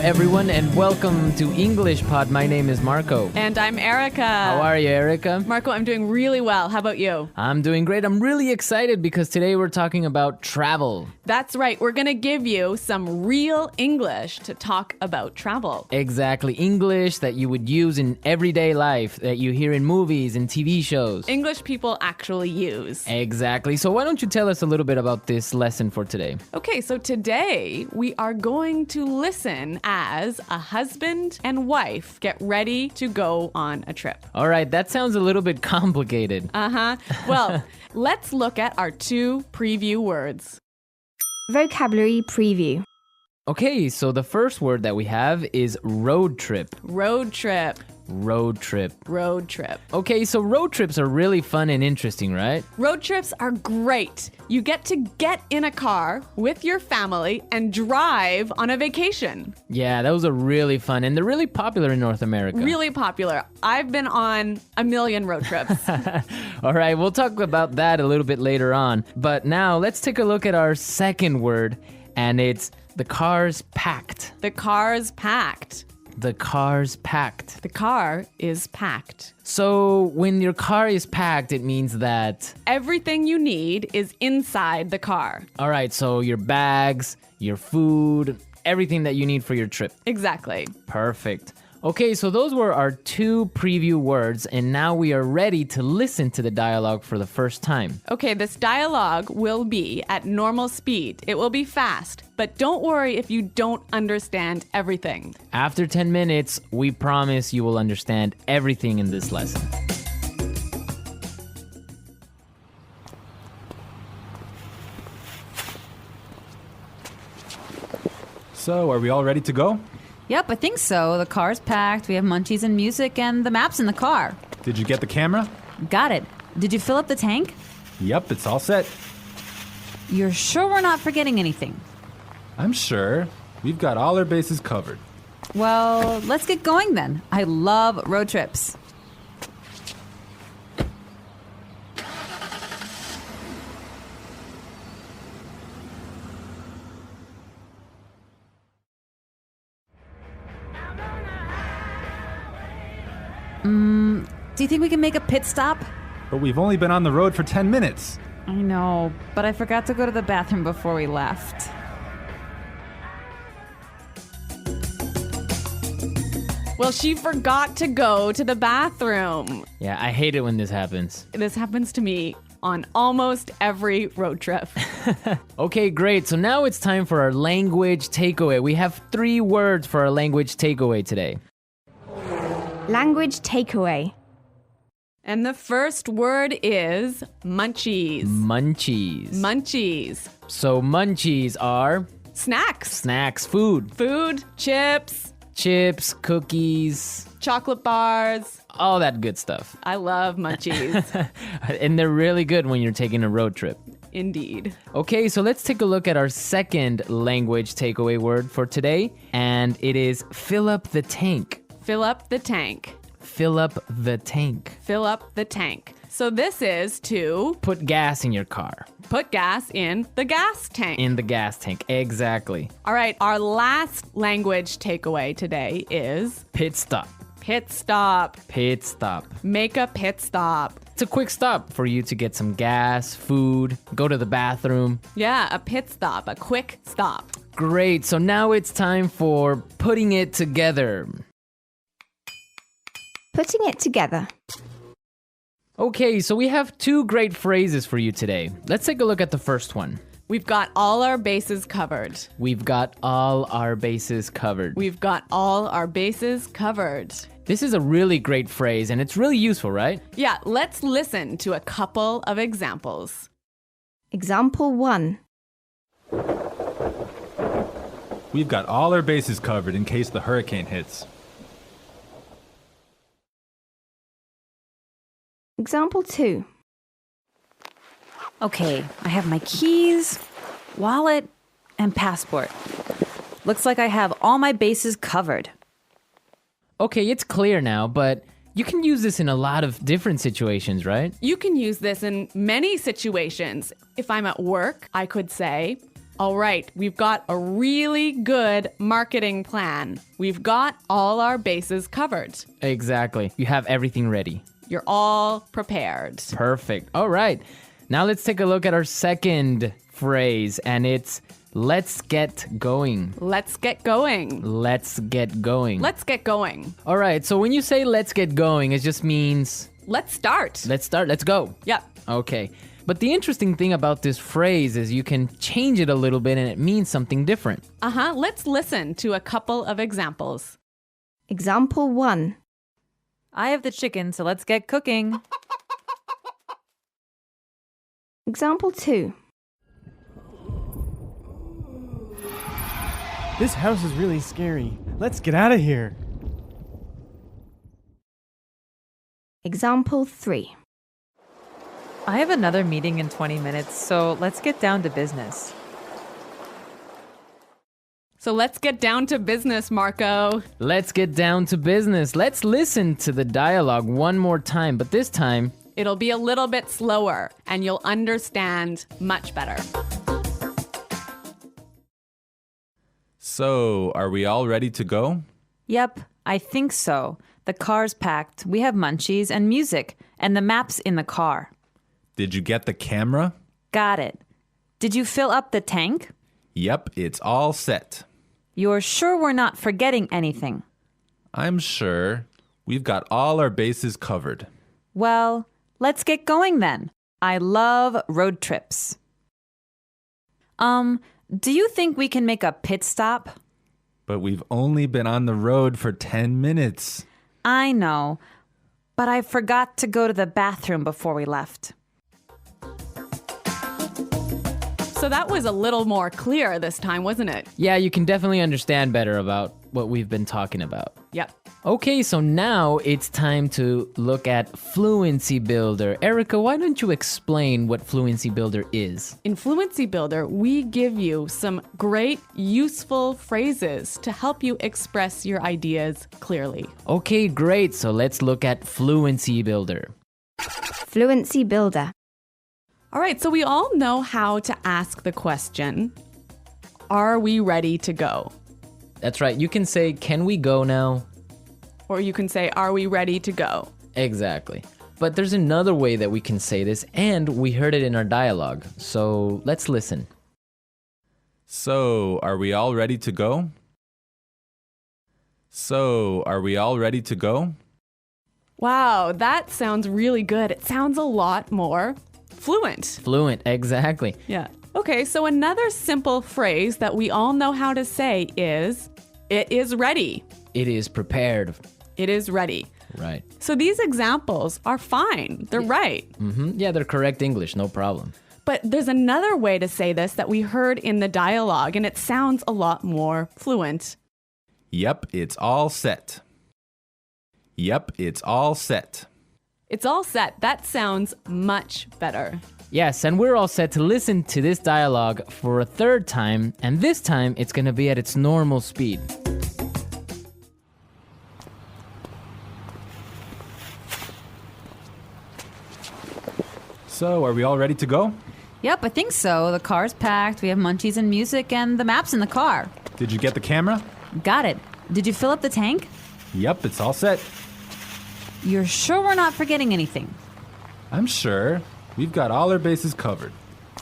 everyone, and welcome to English Pod. My name is Marco. And I'm Erica. How are you, Erica? Marco, I'm doing really well. How about you? I'm doing great. I'm really excited because today we're talking about travel. That's right. We're going to give you some real English to talk about travel. Exactly. English that you would use in everyday life, that you hear in movies and TV shows. English people actually use. Exactly. So why don't you tell us a little bit about this lesson for today? Okay, so today we are going to listen as a husband and wife get ready to go on a trip. All right, that sounds a little bit complicated. Well, let's look at our two preview words. Vocabulary preview. Okay, so the first word that we have is road trip. Road trip. Road trip. Road trip. Okay, so road trips are really fun and interesting, right? Road trips are great. You get to get in a car with your family and drive on a vacation. Yeah, those are really fun, and they're really popular in North America. Really popular. I've been on a million road trips. All right, we'll talk about that a little bit later on. But now let's take a look at our second word, and it's the car's packed. The car's packed. The car's packed. The car is packed. So when your car is packed, it means that... Everything you need is inside the car. All right, so your bags, your food, everything that you need for your trip. Exactly. Perfect. Okay, so those were our two preview words, and now we are ready to listen to the dialogue for the first time. Okay, this dialogue will be at normal speed. It will be fast, but don't worry if you don't understand everything. After 10 minutes, we promise you will understand everything in this lesson. So, are we all ready to go? Yep, I think so. The car's packed, we have munchies and music, and the map's in the car. Did you get the camera? Got it. Did you fill up the tank? Yep, it's all set. You're sure we're not forgetting anything? I'm sure. We've got all our bases covered. Well, let's get going then. I love road trips. Do you think we can make a pit stop? But we've only been on the road for 10 minutes. I know, but I forgot to go to the bathroom before we left. Well, she forgot to go to the bathroom. Yeah, I hate it when this happens. This happens to me on almost every road trip. Okay, great. So now it's time for our language takeaway. We have 3 words for our language takeaway today. Language takeaway. And the first word is munchies. Munchies. Munchies. So munchies are Snacks. snacks, food, Food, chips, chips, cookies, chocolate bars. all that good stuff. I love munchies. And they're really good when you're taking a road trip. Indeed. Okay, so let's take a look at our second language takeaway word for today, and it is fill up the tank. Fill up the tank. Fill up the tank. Fill up the tank. So this is to Put gas in your car. put gas in the gas tank. In the gas tank, exactly. All right, our last language takeaway today is Pit stop. pit stop. Pit stop. Make a pit stop. It's a quick stop for you to get some gas, food, go to the bathroom. Yeah, a pit stop, a quick stop. Great, so now it's time for putting it together. Putting it together. Okay, so we have 2 great phrases for you today. Let's take a look at the first one. We've got all our bases covered. We've got all our bases covered. We've got all our bases covered. This is a really great phrase, and it's really useful, right? Yeah, let's listen to a couple of examples. Example 1. We've got all our bases covered in case the hurricane hits. Example 2. Okay, I have my keys, wallet, and passport. Looks like I have all my bases covered. Okay, it's clear now, but you can use this in a lot of different situations, right? You can use this in many situations. If I'm at work, I could say, All right, we've got a really good marketing plan. We've got all our bases covered. Exactly. You have everything ready. You're all prepared. Perfect. All right. Now let's take a look at our second phrase, and it's let's get going. Let's get going. Let's get going. Let's get going. All right. So when you say let's get going, it just means Let's start. let's start. Let's go. Yep. Okay. But the interesting thing about this phrase is you can change it a little bit and it means something different. Let's listen to a couple of examples. Example 1. I have the chicken, so let's get cooking. Example 2. This house is really scary. Let's get out of here. Example 3. I have another meeting in 20 minutes, so let's get down to business. So let's get down to business, Marco. Let's get down to business. Let's listen to the dialogue one more time, but this time, It'll be a little bit slower and you'll understand much better. So, are we all ready to go? Yep, I think so. The car's packed, we have munchies and music, and the map's in the car. Did you get the camera? Got it. Did you fill up the tank? Yep, it's all set. You're sure we're not forgetting anything? I'm sure. We've got all our bases covered. Well, let's get going then. I love road trips. Do you think we can make a pit stop? But we've only been on the road for 10 minutes. I know, but I forgot to go to the bathroom before we left. So that was a little more clear this time, wasn't it? yeah, you can definitely understand better about what we've been talking about. Yep. Okay, so now it's time to look at Fluency Builder. Erica, why don't you explain what Fluency Builder is? In Fluency Builder, we give you some great, useful phrases to help you express your ideas clearly. Okay, great. So let's look at Fluency Builder. Fluency Builder. All right, so we all know how to ask the question, are we ready to go? That's right. You can say, can we go now? Or you can say, are we ready to go? Exactly. But there's another way that we can say this, and we heard it in our dialogue. So let's listen. So, are we all ready to go? So, are we all ready to go? Wow, that sounds really good. It sounds a lot more fluent. Fluent, exactly. Yeah. Okay, so another simple phrase that we all know how to say is, it is ready. It is prepared. It is ready. Right. So these examples are fine. They're right. Yeah, they're correct English, no problem. But there's another way to say this that we heard in the dialogue, and it sounds a lot more fluent. Yep, it's all set. Yep, it's all set. It's all set. That sounds much better. Yes, and we're all set to listen to this dialogue for a third time, and this time it's going to be at its normal speed. So, are we all ready to go? Yep, I think so. The car's packed, we have munchies and music, and the map's in the car. Did you get the camera? Got it. Did you fill up the tank? Yep, it's all set. You're sure we're not forgetting anything? I'm sure. We've got all our bases covered.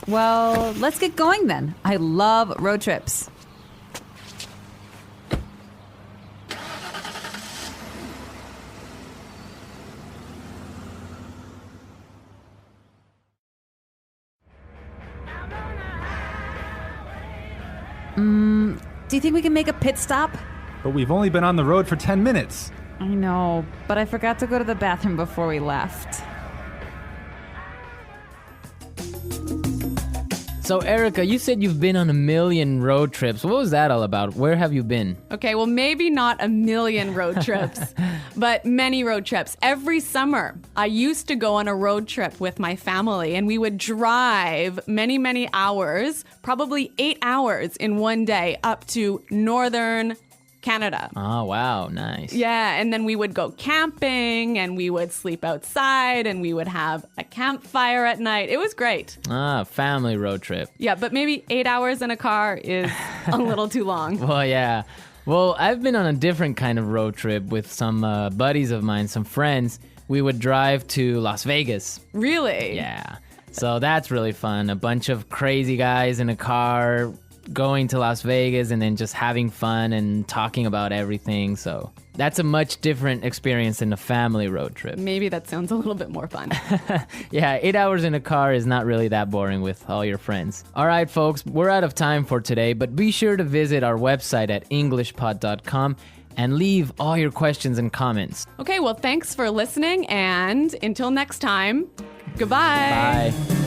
Well, let's get going then. I love road trips. Do you think we can make a pit stop? But we've only been on the road for 10 minutes. I know, but I forgot to go to the bathroom before we left. So, Erica, you said you've been on a million road trips. What was that all about? Where have you been? Okay, well, maybe not a million road trips, but many road trips. Every summer, I used to go on a road trip with my family, and we would drive many, many hours, probably 8 hours in one day, up to northern Canada. Oh, wow. Nice. Yeah, and then we would go camping and we would sleep outside and we would have a campfire at night. It was great. Family road trip. Yeah, but maybe 8 hours in a car is a little too long. Well, yeah. Well, I've been on a different kind of road trip with some buddies of mine, some friends. We would drive to Las Vegas. Really? Yeah. So that's really fun. A bunch of crazy guys in a car going to Las Vegas and then just having fun and talking about everything. So that's a much different experience than a family road trip. Maybe that sounds a little bit more fun. Yeah, 8 hours in a car is not really that boring with all your friends. All right, folks, we're out of time for today, but be sure to visit our website at englishpod.com and leave all your questions and comments. Okay, well, thanks for listening, and until next time, goodbye. Bye.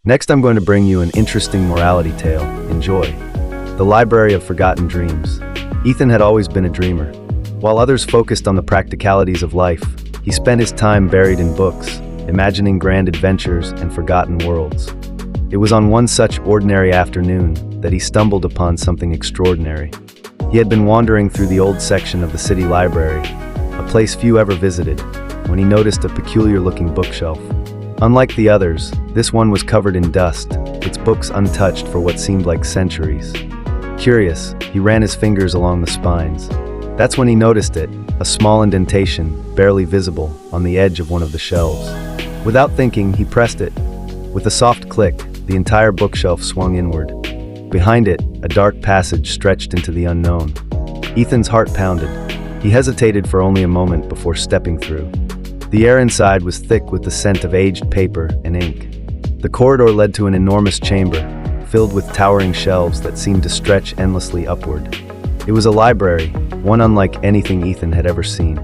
Next, I'm going to bring you an interesting morality tale. Enjoy. The Library of Forgotten Dreams. Ethan had always been a dreamer. While others focused on the practicalities of life, he spent his time buried in books, imagining grand adventures and forgotten worlds. It was on one such ordinary afternoon that he stumbled upon something extraordinary. He had been wandering through the old section of the city library, a place few ever visited, when he noticed a peculiar-looking bookshelf. Unlike the others, this one was covered in dust, its books untouched for what seemed like centuries. Curious, he ran his fingers along the spines. That's when he noticed it, a small indentation, barely visible, on the edge of one of the shelves. Without thinking, he pressed it. With a soft click, the entire bookshelf swung inward. Behind it, a dark passage stretched into the unknown. Ethan's heart pounded. He hesitated for only a moment before stepping through. The air inside was thick with the scent of aged paper and ink. The corridor led to an enormous chamber, filled with towering shelves that seemed to stretch endlessly upward. It was a library, one unlike anything Ethan had ever seen.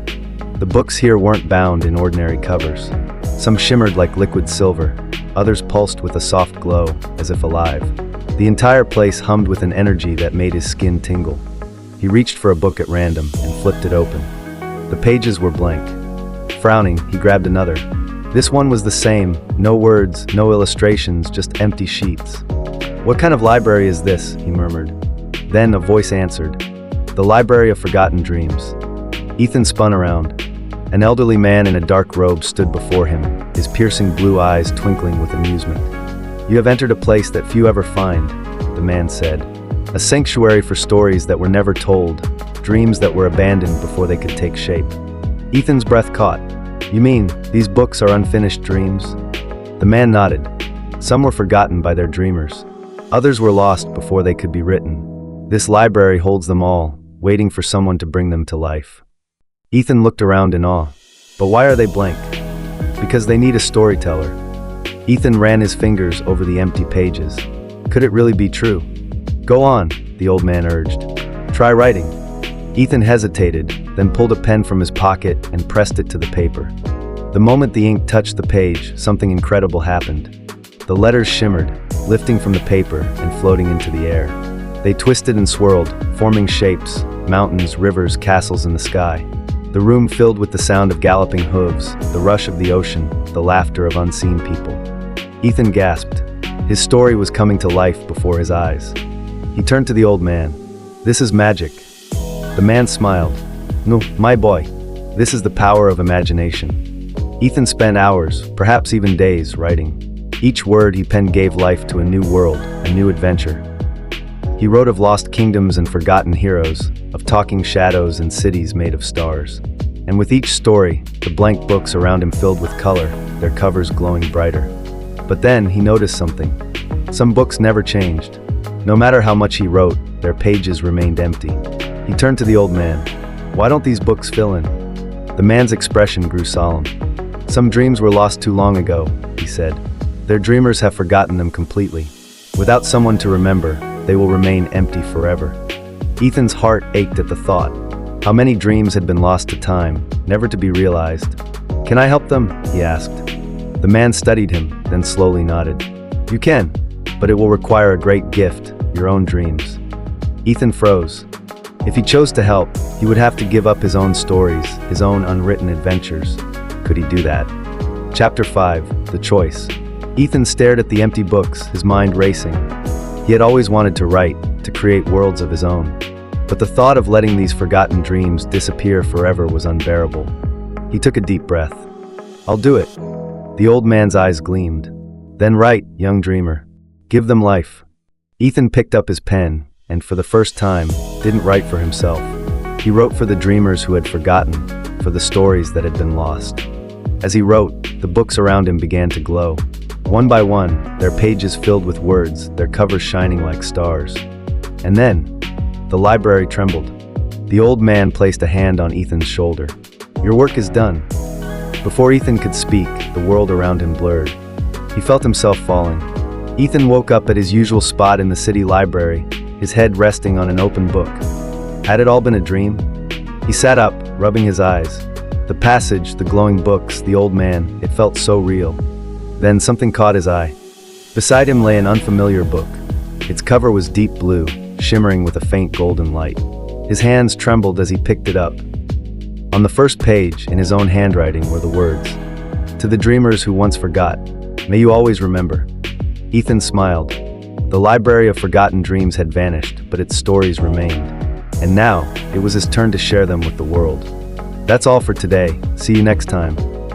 The books here weren't bound in ordinary covers. Some shimmered like liquid silver, others pulsed with a soft glow, as if alive. The entire place hummed with an energy that made his skin tingle. He reached for a book at random and flipped it open. The pages were blank. Frowning, he grabbed another. This one was the same, no words, no illustrations, just empty sheets. "What kind of library is this?" he murmured. Then a voice answered, "The Library of Forgotten Dreams." Ethan spun around. An elderly man in a dark robe stood before him, his piercing blue eyes twinkling with amusement. "You have entered a place that few ever find," the man said. "A sanctuary for stories that were never told, dreams that were abandoned before they could take shape." Ethan's breath caught. "You mean, these books are unfinished dreams?" The man nodded. Some were forgotten by their dreamers. Others were lost before they could be written. This library holds them all, waiting for someone to bring them to life. Ethan looked around in awe. But why are they blank? Because they need a storyteller. Ethan ran his fingers over the empty pages. Could it really be true? "Go on," the old man urged. "Try writing." Ethan hesitated, then pulled a pen from his pocket and pressed it to the paper. The moment the ink touched the page, something incredible happened. The letters shimmered, lifting from the paper and floating into the air. They twisted and swirled, forming shapes, mountains, rivers, castles in the sky. The room filled with the sound of galloping hooves, the rush of the ocean, the laughter of unseen people. Ethan gasped. His story was coming to life before his eyes. He turned to the old man. "This is magic." The man smiled. "No, my boy, this is the power of imagination." Ethan spent hours, perhaps even days, writing. Each word he penned gave life to a new world, a new adventure. He wrote of lost kingdoms and forgotten heroes, of talking shadows and cities made of stars. And with each story, the blank books around him filled with color, their covers glowing brighter. But then he noticed something. Some books never changed. No matter how much he wrote, their pages remained empty. He turned to the old man. "Why don't these books fill in?" The man's expression grew solemn. "Some dreams were lost too long ago," he said. "Their dreamers have forgotten them completely. Without someone to remember, they will remain empty forever." Ethan's heart ached at the thought. How many dreams had been lost to time, never to be realized? "Can I help them?" he asked. The man studied him, then slowly nodded. "You can, but it will require a great gift, your own dreams." Ethan froze. If he chose to help, he would have to give up his own stories, his own unwritten adventures. Could he do that? Chapter 5, The Choice. Ethan stared at the empty books, his mind racing. He had always wanted to write, to create worlds of his own. But the thought of letting these forgotten dreams disappear forever was unbearable. He took a deep breath. "I'll do it." The old man's eyes gleamed. "Then write, young dreamer. Give them life." Ethan picked up his pen, and for the first time, didn't write for himself. He wrote for the dreamers who had forgotten, for the stories that had been lost. As he wrote, the books around him began to glow. One by one, their pages filled with words, their covers shining like stars. And then, the library trembled. The old man placed a hand on Ethan's shoulder. "Your work is done." Before Ethan could speak, the world around him blurred. He felt himself falling. Ethan woke up at his usual spot in the city library, his head resting on an open book. Had it all been a dream? He sat up, rubbing his eyes. The passage, the glowing books, the old man, it felt so real. Then something caught his eye. Beside him lay an unfamiliar book. Its cover was deep blue, shimmering with a faint golden light. His hands trembled as he picked it up. On the first page, in his own handwriting, were the words, "To the dreamers who once forgot, may you always remember." Ethan smiled. The library of forgotten dreams had vanished, but its stories remained. And now, it was his turn to share them with the world. That's all for today. See you next time.